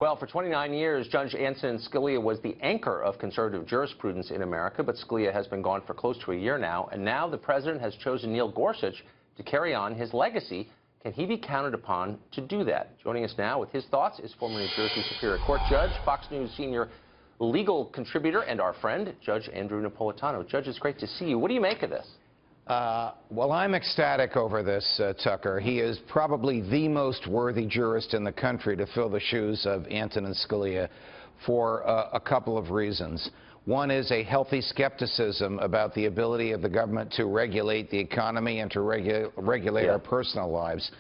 Well, for 29 years, Judge Antonin Scalia was the anchor of conservative jurisprudence in America, but Scalia has been gone for close to a year now, and now the president has chosen Neil Gorsuch to carry on his legacy. Can he be counted upon to do that? Joining us now with his thoughts is former New Jersey Superior Court Judge, Fox News senior legal contributor, and our friend, Judge Andrew Napolitano. Judge, it's great to see you. What do you make of this? Well, I'm ecstatic over this, Tucker. He is probably the most worthy jurist in the country to fill the shoes of Antonin Scalia for a couple of reasons. One is a healthy skepticism about the ability of the government to regulate the economy and to regulate our personal lives.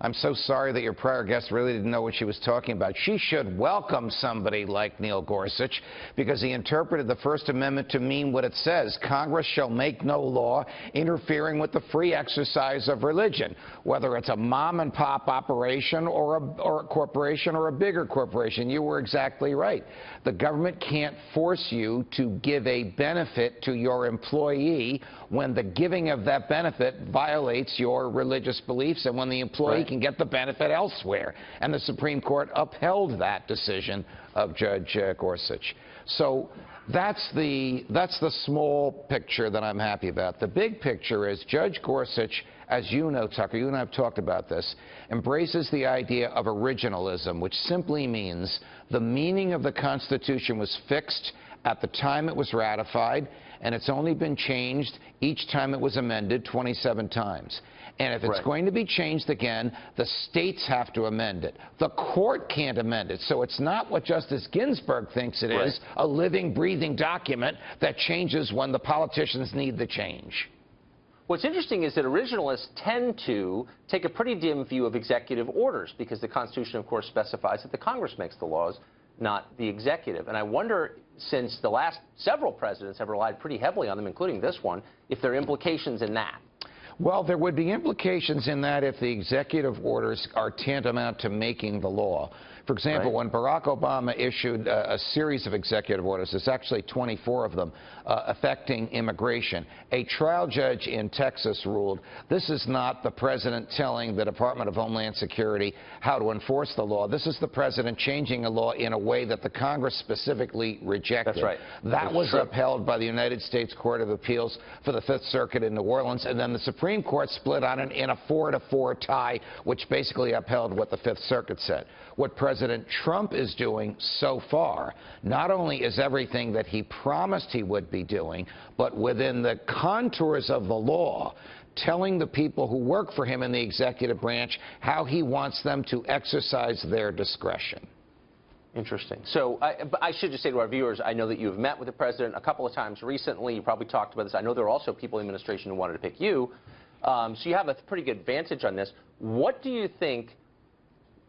I'm so sorry that your prior guest really didn't know what she was talking about. She should welcome somebody like Neil Gorsuch because he interpreted the First Amendment to mean what it says. Congress shall make no law interfering with the free exercise of religion, whether it's a mom-and-pop operation or a corporation or a bigger corporation. You were exactly right. The government can't force you to give a benefit to your employee when the giving of that benefit violates your religious beliefs and when the employee can get the benefit elsewhere. And the Supreme Court upheld that decision of Judge Gorsuch. So that's the small picture that I'm happy about. The big picture is Judge Gorsuch, as you know, Tucker, you and I have talked about this, embraces the idea of originalism, which simply means the meaning of the Constitution was fixed at the time it was ratified, and it's only been changed each time it was amended 27 times. And if it's going to be changed again, the states have to amend it. The court can't amend it. So it's not what Justice Ginsburg thinks it is, a living, breathing document that changes when the politicians need the change. What's interesting is that originalists tend to take a pretty dim view of executive orders because the Constitution, of course, specifies that the Congress makes the laws, not the executive. And I wonder, since the last several presidents have relied pretty heavily on them, including this one, if there are implications in that. Well, there would be implications in that if the executive orders are tantamount to making the law. For example, when Barack Obama issued a series of executive orders, there's actually 24 of them, affecting immigration, a trial judge in Texas ruled this is not the president telling the Department of Homeland Security how to enforce the law. This is the president changing a law in a way that the Congress specifically rejected. That's right. That was upheld by the United States Court of Appeals for the Fifth Circuit in New Orleans, and then the Supreme Court split on it in a 4-4 tie, which basically upheld what the Fifth Circuit said. What President Trump is doing so far, not only is everything that he promised he would be doing, but within the contours of the law, telling the people who work for him in the executive branch how he wants them to exercise their discretion. Interesting. So I should just say to our viewers, I know that you have met with the president a couple of times recently. You probably talked about this. I know there are also people in the administration who wanted to pick you. So you have a pretty good advantage on this. What do you think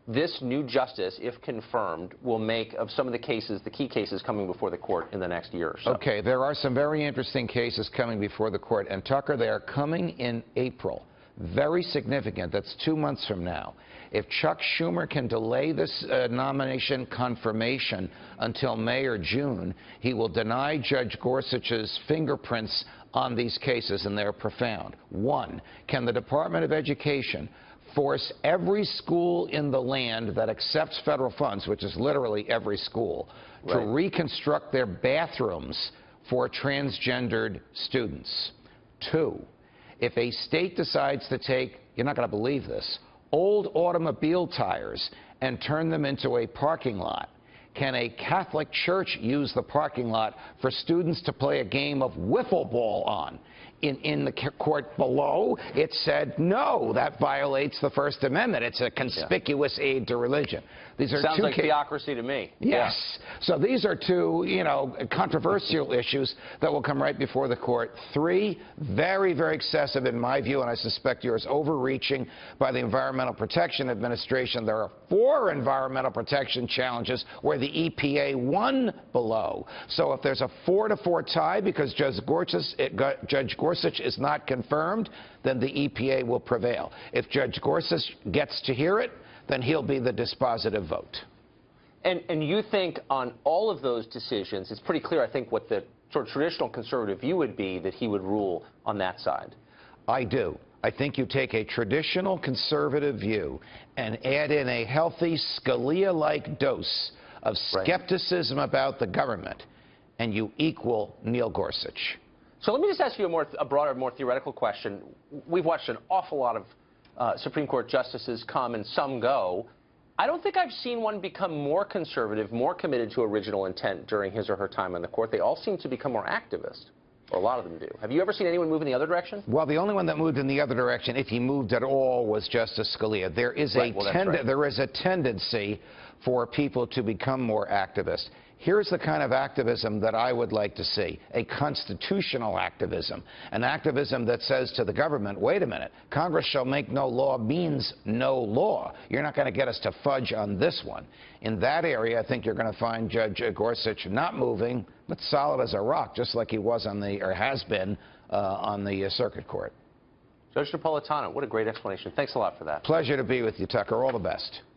this new justice, if confirmed, will make of some of the cases, the key cases coming before the court in the next year or so? Okay, there are some very interesting cases coming before the court. And Tucker, they are coming in April. Very significant. That's 2 months from now. If Chuck Schumer can delay this nomination confirmation until May or June, he will deny Judge Gorsuch's fingerprints on these cases, and they're profound. One, can the Department of Education force every school in the land that accepts federal funds, which is literally every school, to reconstruct their bathrooms for transgendered students? Two, if a state decides to take, you're not going to believe this, old automobile tires and turn them into a parking lot, can a Catholic church use the parking lot for students to play a game of wiffle ball on? In the court below, it said, no, that violates the First Amendment. It's a conspicuous aid to religion. These are Sounds like theocracy to me. Yes. So these are two, controversial issues that will come right before the court. Three, very, very excessive in my view, and I suspect yours, overreaching by the Environmental Protection Administration. There are 4 environmental protection challenges where the EPA won below. So if there's a 4-4 tie because Judge Gorsuch is not confirmed, then the EPA will prevail. If Judge Gorsuch gets to hear it, then he'll be the dispositive vote. And you think on all of those decisions, it's pretty clear, I think, what the sort of traditional conservative view would be, that he would rule on that side. I do. I think you take a traditional conservative view and add in a healthy Scalia-like dose of skepticism about the government, and you equal Neil Gorsuch. So let me just ask you a broader, more theoretical question. We've watched an awful lot of Supreme Court justices come and some go. I don't think I've seen one become more conservative, more committed to original intent during his or her time on the court. They all seem to become more activist, or a lot of them do. Have you ever seen anyone move in the other direction? Well, the only one that moved in the other direction, if he moved at all, was Justice Scalia. There is there is a tendency for people to become more activist. Here's the kind of activism that I would like to see, a constitutional activism, an activism that says to the government, wait a minute, Congress shall make no law means no law. You're not going to get us to fudge on this one. In that area, I think you're going to find Judge Gorsuch not moving, but solid as a rock, just like he was on the, or has been, on the circuit court. Judge Napolitano, what a great explanation. Thanks a lot for that. Pleasure to be with you, Tucker. All the best.